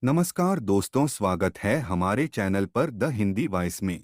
नमस्कार दोस्तों, स्वागत है हमारे चैनल पर द हिंदी वॉइस में।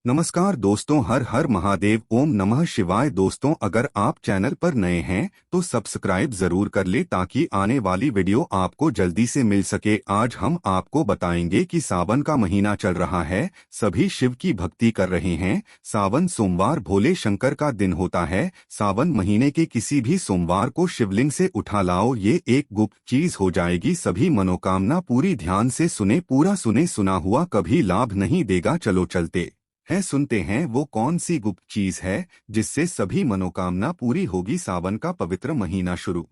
नमस्कार दोस्तों, हर हर महादेव, ओम नमः शिवाय। दोस्तों, अगर आप चैनल पर नए हैं तो सब्सक्राइब जरूर कर ले ताकि आने वाली वीडियो आपको जल्दी से मिल सके। आज हम आपको बताएंगे कि सावन का महीना चल रहा है, सभी शिव की भक्ति कर रहे हैं। सावन सोमवार भोले शंकर का दिन होता है। सावन महीने के किसी भी सोमवार को शिवलिंग से उठा लाओ, ये एक गुप्त चीज हो जाएगी। सभी मनोकामना पूरी ध्यान से सुने, पूरा सुने, सुना हुआ कभी लाभ नहीं देगा। चलो चलते है, सुनते हैं वो कौन सी गुप्त चीज है जिससे सभी मनोकामना पूरी होगी। सावन का पवित्र महीना शुरू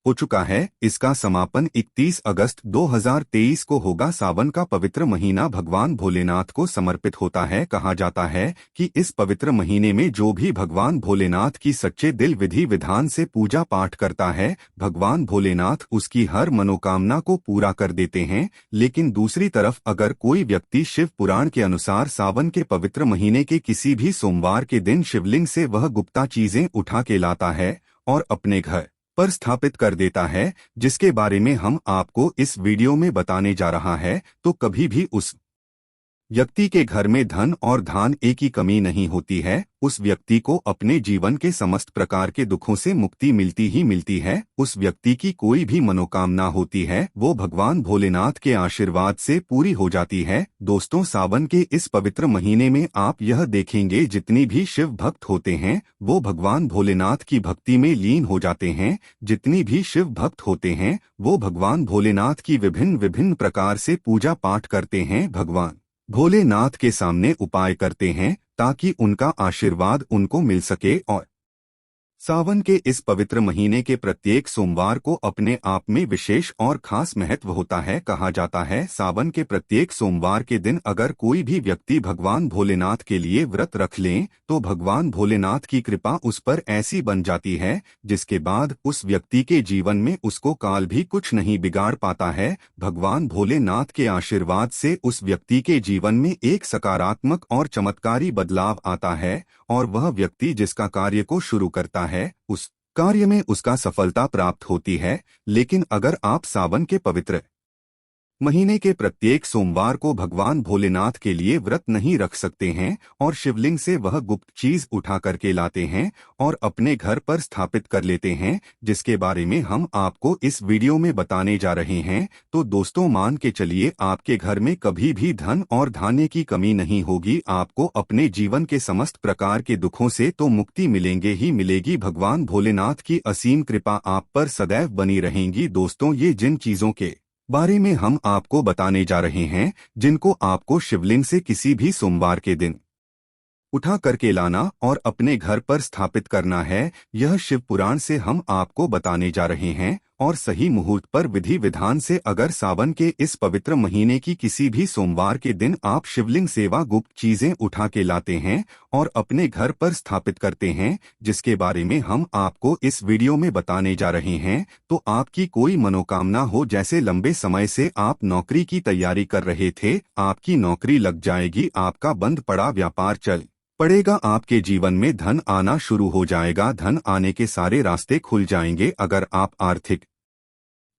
हो चुका है। इसका समापन 31 अगस्त 2023 को होगा। सावन का पवित्र महीना भगवान भोलेनाथ को समर्पित होता है। कहा जाता है कि इस पवित्र महीने में जो भी भगवान भोलेनाथ की सच्चे दिल विधि विधान से पूजा पाठ करता है, भगवान भोलेनाथ उसकी हर मनोकामना को पूरा कर देते हैं। लेकिन दूसरी तरफ अगर कोई व्यक्ति शिव पुराण के अनुसार सावन के पवित्र महीने के किसी भी सोमवार के दिन शिवलिंग से वह गुप्ता चीजें उठा के लाता है और अपने घर पर स्थापित कर देता है, जिसके बारे में हम आपको इस वीडियो में बताने जा रहा है, तो कभी भी उस व्यक्ति के घर में धन और धान्य की कमी नहीं होती है। उस व्यक्ति को अपने जीवन के समस्त प्रकार के दुखों से मुक्ति मिलती ही मिलती है। उस व्यक्ति की कोई भी मनोकामना होती है वो भगवान भोलेनाथ के आशीर्वाद से पूरी हो जाती है। दोस्तों, सावन के इस पवित्र महीने में आप यह देखेंगे जितनी भी शिव भक्त होते हैं वो भगवान भोलेनाथ की भक्ति में लीन हो जाते हैं। जितनी भी शिव भक्त होते हैं वो भगवान भोलेनाथ की विभिन्न विभिन्न प्रकार से पूजा पाठ करते हैं, भगवान भोलेनाथ के सामने उपाय करते हैं ताकि उनका आशीर्वाद उनको मिल सके। और सावन के इस पवित्र महीने के प्रत्येक सोमवार को अपने आप में विशेष और खास महत्व होता है। कहा जाता है सावन के प्रत्येक सोमवार के दिन अगर कोई भी व्यक्ति भगवान भोलेनाथ के लिए व्रत रख लें तो भगवान भोलेनाथ की कृपा उस पर ऐसी बन जाती है जिसके बाद उस व्यक्ति के जीवन में उसको काल भी कुछ नहीं बिगाड़ पाता है। भगवान भोलेनाथ के आशीर्वाद से उस व्यक्ति के जीवन में एक सकारात्मक और चमत्कारी बदलाव आता है और वह व्यक्ति जिसका कार्य को शुरू करता है उस कार्य में उसका सफलता प्राप्त होती है। लेकिन अगर आप सावन के पवित्र महीने के प्रत्येक सोमवार को भगवान भोलेनाथ के लिए व्रत नहीं रख सकते हैं और शिवलिंग से वह गुप्त चीज उठा करके लाते हैं और अपने घर पर स्थापित कर लेते हैं, जिसके बारे में हम आपको इस वीडियो में बताने जा रहे हैं, तो दोस्तों मान के चलिए आपके घर में कभी भी धन और धान्य की कमी नहीं होगी। आपको अपने जीवन के समस्त प्रकार के दुखों से तो मुक्ति मिलेंगे ही मिलेगी। भगवान भोलेनाथ की असीम कृपा आप पर सदैव बनी रहेगी। दोस्तों, ये जिन चीजों के बारे में हम आपको बताने जा रहे हैं जिनको आपको शिवलिंग से किसी भी सोमवार के दिन उठा करके लाना और अपने घर पर स्थापित करना है, यह शिव पुराण से हम आपको बताने जा रहे हैं। और सही मुहूर्त पर विधि विधान से अगर सावन के इस पवित्र महीने की किसी भी सोमवार के दिन आप शिवलिंग सेवा गुप्त चीजें उठा के लाते हैं और अपने घर पर स्थापित करते हैं, जिसके बारे में हम आपको इस वीडियो में बताने जा रहे हैं, तो आपकी कोई मनोकामना हो, जैसे लंबे समय से आप नौकरी की तैयारी कर रहे थे, आपकी नौकरी लग जाएगी, आपका बंद पड़ा व्यापार चल पड़ेगा, आपके जीवन में धन आना शुरू हो जाएगा, धन आने के सारे रास्ते खुल जाएंगे। अगर आप आर्थिक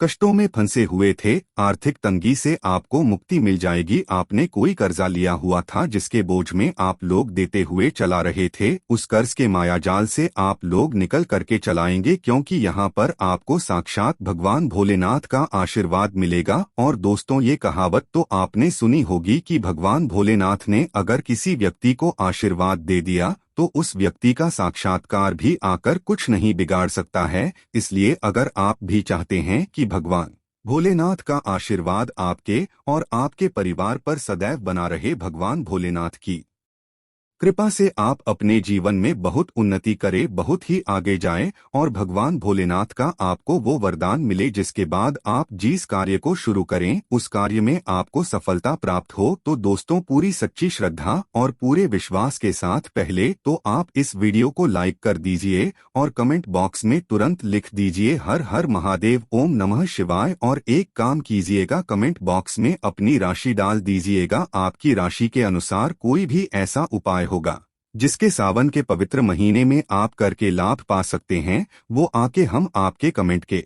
कष्टों में फंसे हुए थे, आर्थिक तंगी से आपको मुक्ति मिल जाएगी। आपने कोई कर्जा लिया हुआ था जिसके बोझ में आप लोग देते हुए चला रहे थे, उस कर्ज के मायाजाल से आप लोग निकल करके चलाएंगे, क्योंकि यहाँ पर आपको साक्षात भगवान भोलेनाथ का आशीर्वाद मिलेगा। और दोस्तों, ये कहावत तो आपने सुनी होगी कि भगवान भोलेनाथ ने अगर किसी व्यक्ति को आशीर्वाद दे दिया तो उस व्यक्ति का साक्षात्कार भी आकर कुछ नहीं बिगाड़ सकता है। इसलिए अगर आप भी चाहते हैं कि भगवान भोलेनाथ का आशीर्वाद आपके और आपके परिवार पर सदैव बना रहे, भगवान भोलेनाथ की कृपा से आप अपने जीवन में बहुत उन्नति करें, बहुत ही आगे जाएं और भगवान भोलेनाथ का आपको वो वरदान मिले जिसके बाद आप जिस कार्य को शुरू करें उस कार्य में आपको सफलता प्राप्त हो, तो दोस्तों पूरी सच्ची श्रद्धा और पूरे विश्वास के साथ पहले तो आप इस वीडियो को लाइक कर दीजिए और कमेंट बॉक्स में तुरंत लिख दीजिए हर हर महादेव, ओम नमः शिवाय। और एक काम कीजिएगा, कमेंट बॉक्स में अपनी राशि डाल दीजिएगा। आपकी राशि के अनुसार कोई भी ऐसा उपाय होगा जिसके सावन के पवित्र महीने में आप करके लाभ पा सकते हैं, वो आके हम आपके कमेंट के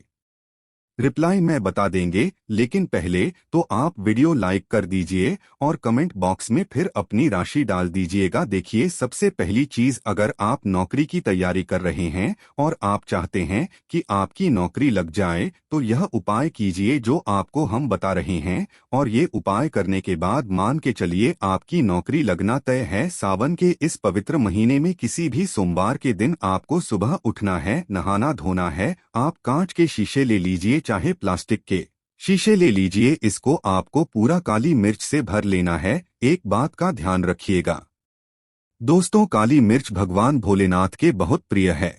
रिप्लाई में बता देंगे, लेकिन पहले तो आप वीडियो लाइक कर दीजिए और कमेंट बॉक्स में फिर अपनी राशि डाल दीजिएगा। देखिए, सबसे पहली चीज, अगर आप नौकरी की तैयारी कर रहे हैं और आप चाहते हैं कि आपकी नौकरी लग जाए, तो यह उपाय कीजिए जो आपको हम बता रहे हैं, और ये उपाय करने के बाद मान के चलिए आपकी नौकरी लगना तय है। सावन के इस पवित्र महीने में किसी भी सोमवार के दिन आपको सुबह उठना है, नहाना धोना है। आप कांच के शीशे ले लीजिए, चाहे प्लास्टिक के शीशे ले लीजिए, इसको आपको पूरा काली मिर्च से भर लेना है। एक बात का ध्यान रखिएगा दोस्तों, काली मिर्च भगवान भोलेनाथ के बहुत प्रिय है।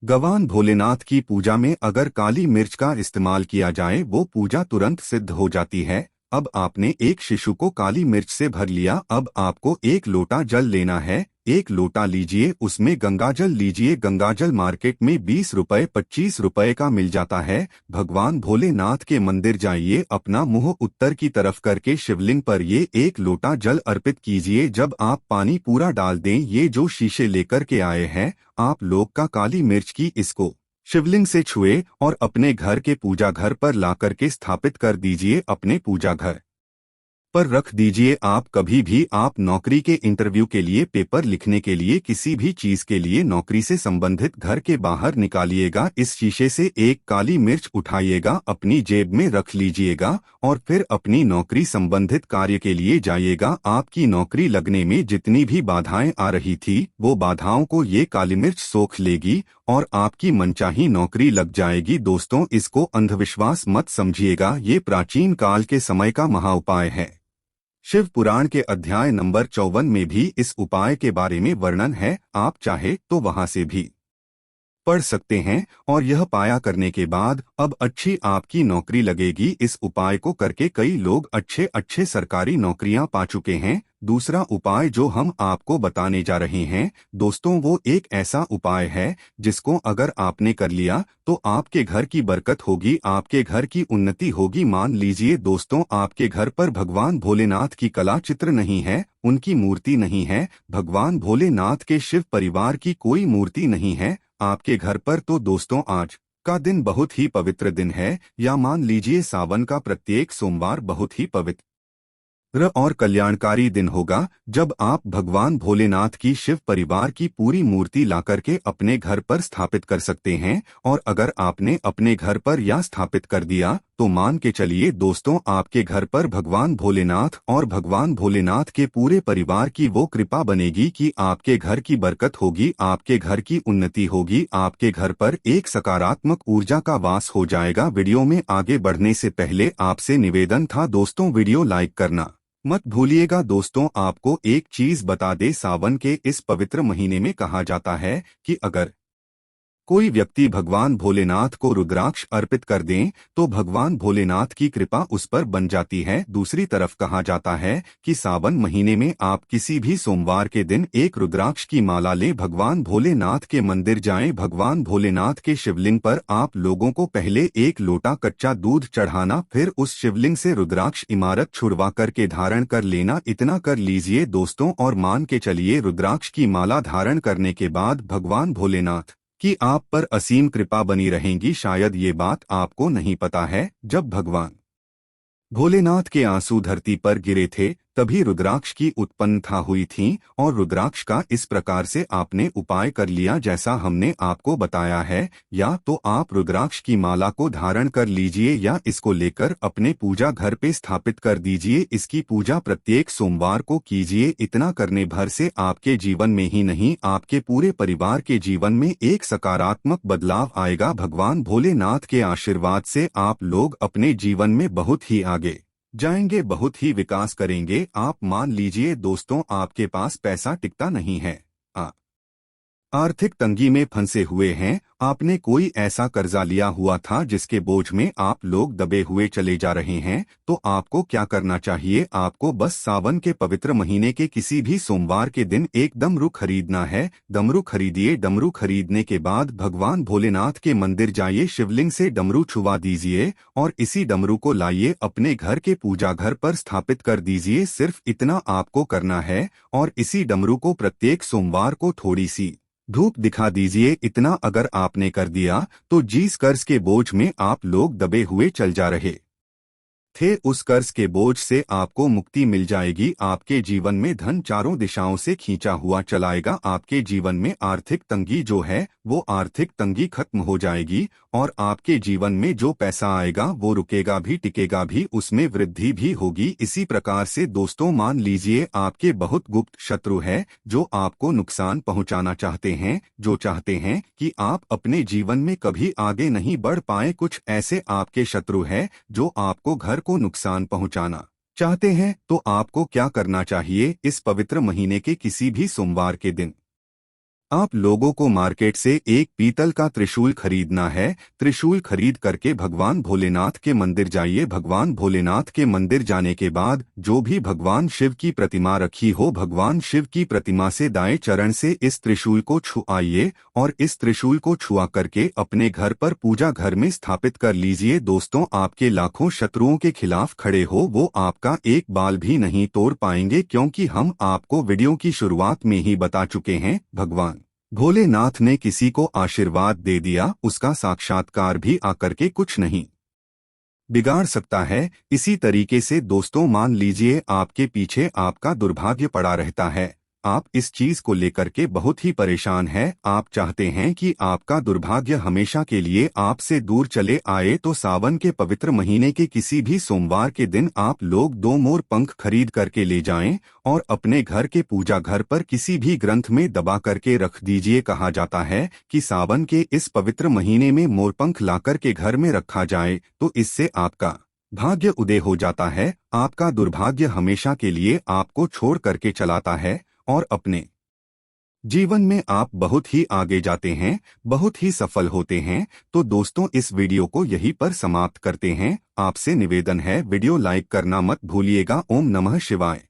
भगवान भोलेनाथ की पूजा में अगर काली मिर्च का इस्तेमाल किया जाए, वो पूजा तुरंत सिद्ध हो जाती है। अब आपने एक शिशु को काली मिर्च से भर लिया। अब आपको एक लोटा जल लेना है। एक लोटा लीजिए, उसमें गंगाजल लीजिए। गंगाजल मार्केट में 20 रुपए 25 रुपए का मिल जाता है। भगवान भोलेनाथ के मंदिर जाइए, अपना मुंह उत्तर की तरफ करके शिवलिंग पर ये एक लोटा जल अर्पित कीजिए। जब आप पानी पूरा डाल दें, ये जो शीशे लेकर के आए हैं आप लोग का काली मिर्च की, इसको शिवलिंग से छुए और अपने घर के पूजा घर पर ला करके स्थापित कर दीजिए। अपने पूजा घर पर रख दीजिए। आप कभी भी आप नौकरी के इंटरव्यू के लिए, पेपर लिखने के लिए, किसी भी चीज के लिए नौकरी से संबंधित घर के बाहर निकालिएगा। इस शीशे से एक काली मिर्च उठाइएगा, अपनी जेब में रख लीजिएगा और फिर अपनी नौकरी संबंधित कार्य के लिए जाइएगा। आपकी नौकरी लगने में जितनी भी बाधाएं आ रही थी, वो बाधाओं को ये काली मिर्च सोख लेगी और आपकी मनचाही नौकरी लग जाएगी। दोस्तों, इसको अंधविश्वास मत समझिएगा, ये प्राचीन काल के समय का महाउपाय है। शिव पुराण के अध्याय नंबर 54 में भी इस उपाय के बारे में वर्णन है। आप चाहे तो वहां से भी पढ़ सकते हैं। और यह पाया करने के बाद अब अच्छी आपकी नौकरी लगेगी। इस उपाय को करके कई लोग अच्छे अच्छे सरकारी नौकरियां पा चुके हैं। दूसरा उपाय जो हम आपको बताने जा रहे हैं दोस्तों, वो एक ऐसा उपाय है जिसको अगर आपने कर लिया तो आपके घर की बरकत होगी, आपके घर की उन्नति होगी। मान लीजिए दोस्तों, आपके घर पर भगवान भोलेनाथ की कला चित्र नहीं है, उनकी मूर्ति नहीं है, भगवान भोलेनाथ के शिव परिवार की कोई मूर्ति नहीं है आपके घर पर, तो दोस्तों आज का दिन बहुत ही पवित्र दिन है। या मान लीजिए सावन का प्रत्येक सोमवार बहुत ही पवित्र और कल्याणकारी दिन होगा, जब आप भगवान भोलेनाथ की शिव परिवार की पूरी मूर्ति लाकर के अपने घर पर स्थापित कर सकते हैं। और अगर आपने अपने घर पर या स्थापित कर दिया तो मान के चलिए दोस्तों, आपके घर पर भगवान भोलेनाथ और भगवान भोलेनाथ के पूरे परिवार की वो कृपा बनेगी कि आपके घर की बरकत होगी, आपके घर की उन्नति होगी, आपके घर पर एक सकारात्मक ऊर्जा का वास हो जाएगा। वीडियो में आगे बढ़ने से पहले आपसे निवेदन था दोस्तों, वीडियो लाइक करना मत भूलिएगा। दोस्तों, आपको एक चीज बता दे, सावन के इस पवित्र महीने में कहा जाता है कि अगर कोई व्यक्ति भगवान भोलेनाथ को रुद्राक्ष अर्पित कर दें तो भगवान भोलेनाथ की कृपा उस पर बन जाती है। दूसरी तरफ कहा जाता है कि सावन महीने में आप किसी भी सोमवार के दिन एक रुद्राक्ष की माला लें, भगवान भोलेनाथ के मंदिर जाएं, भगवान भोलेनाथ के शिवलिंग पर आप लोगों को पहले एक लोटा कच्चा दूध चढ़ाना, फिर उस शिवलिंग से रुद्राक्ष इमारत छुड़वा करके धारण कर लेना। इतना कर लीजिए दोस्तों और मान के चलिए रुद्राक्ष की माला धारण करने के बाद भगवान भोलेनाथ कि आप पर असीम कृपा बनी रहेंगी। शायद ये बात आपको नहीं पता है, जब भगवान भोलेनाथ के आंसू धरती पर गिरे थे तभी रुद्राक्ष की उत्पन्नता हुई थी। और रुद्राक्ष का इस प्रकार से आपने उपाय कर लिया जैसा हमने आपको बताया है, या तो आप रुद्राक्ष की माला को धारण कर लीजिए या इसको लेकर अपने पूजा घर पे स्थापित कर दीजिए। इसकी पूजा प्रत्येक सोमवार को कीजिए। इतना करने भर से आपके जीवन में ही नहीं, आपके पूरे परिवार के जीवन में एक सकारात्मक बदलाव आएगा। भगवान भोलेनाथ के आशीर्वाद से आप लोग अपने जीवन में बहुत ही आगे जाएंगे, बहुत ही विकास करेंगे। आप मान लीजिए दोस्तों, आपके पास पैसा टिकता नहीं है, आर्थिक तंगी में फंसे हुए हैं, आपने कोई ऐसा कर्जा लिया हुआ था जिसके बोझ में आप लोग दबे हुए चले जा रहे हैं, तो आपको क्या करना चाहिए? आपको बस सावन के पवित्र महीने के किसी भी सोमवार के दिन एक डमरू खरीदना है। डमरू खरीदिए। डमरू खरीदने के बाद भगवान भोलेनाथ के मंदिर जाइए, शिवलिंग से डमरू छुवा दीजिए और इसी डमरू को लाइए अपने घर के पूजा घर पर स्थापित कर दीजिए। सिर्फ इतना आपको करना है और इसी डमरू को प्रत्येक सोमवार को थोड़ी सी धूप दिखा दीजिए, इतना अगर आपने कर दिया तो जिस कर्ज के बोझ में आप लोग दबे हुए चल जा रहे थे, उस कर्ज के बोझ से आपको मुक्ति मिल जाएगी। आपके जीवन में धन चारों दिशाओं से खींचा हुआ चलाएगा। आपके जीवन में आर्थिक तंगी जो है वो आर्थिक तंगी खत्म हो जाएगी और आपके जीवन में जो पैसा आएगा वो रुकेगा भी, टिकेगा भी, उसमें वृद्धि भी होगी। इसी प्रकार से दोस्तों, मान लीजिए आपके बहुत गुप्त शत्रु है जो आपको नुकसान पहुंचाना चाहते हैं, जो चाहते हैं कि आप अपने जीवन में कभी आगे नहीं बढ़ पाए। कुछ ऐसे आपके शत्रु हैं जो आपको घर को नुकसान पहुंचाना चाहते हैं। तो आपको क्या करना चाहिए? इस पवित्र महीने के किसी भी सोमवार के दिन आप लोगों को मार्केट से एक पीतल का त्रिशूल खरीदना है। त्रिशूल खरीद करके भगवान भोलेनाथ के मंदिर जाइए। भगवान भोलेनाथ के मंदिर जाने के बाद जो भी भगवान शिव की प्रतिमा रखी हो, भगवान शिव की प्रतिमा से दाएं चरण से इस त्रिशूल को छुआइए और इस त्रिशूल को छुआ करके अपने घर पर पूजा घर में स्थापित कर लीजिए। दोस्तों, आपके लाखों शत्रुओं के खिलाफ खड़े हो वो आपका एक बाल भी नहीं तोड़ पाएंगे, क्योंकि हम आपको वीडियो की शुरुआत में ही बता चुके हैं, भगवान भोलेनाथ ने किसी को आशीर्वाद दे दिया, उसका साक्षात्कार भी आकर के कुछ नहीं बिगाड़ सकता है। इसी तरीके से दोस्तों, मान लीजिए आपके पीछे आपका दुर्भाग्य पड़ा रहता है, आप इस चीज को लेकर के बहुत ही परेशान हैं, आप चाहते हैं कि आपका दुर्भाग्य हमेशा के लिए आपसे दूर चले आए। तो सावन के पवित्र महीने के किसी भी सोमवार के दिन आप लोग 2 मोर पंख खरीद करके ले जाएं और अपने घर के पूजा घर पर किसी भी ग्रंथ में दबा करके रख दीजिए। कहा जाता है कि सावन के इस पवित्र महीने में मोरपंख लाकर के घर में रखा जाए तो इससे आपका भाग्य उदय हो जाता है। आपका दुर्भाग्य हमेशा के लिए आपको छोड़ करके चलाता है और अपने जीवन में आप बहुत ही आगे जाते हैं, बहुत ही सफल होते हैं। तो दोस्तों, इस वीडियो को यहीं पर समाप्त करते हैं। आपसे निवेदन है, वीडियो लाइक करना मत भूलिएगा। ओम नमः शिवाय।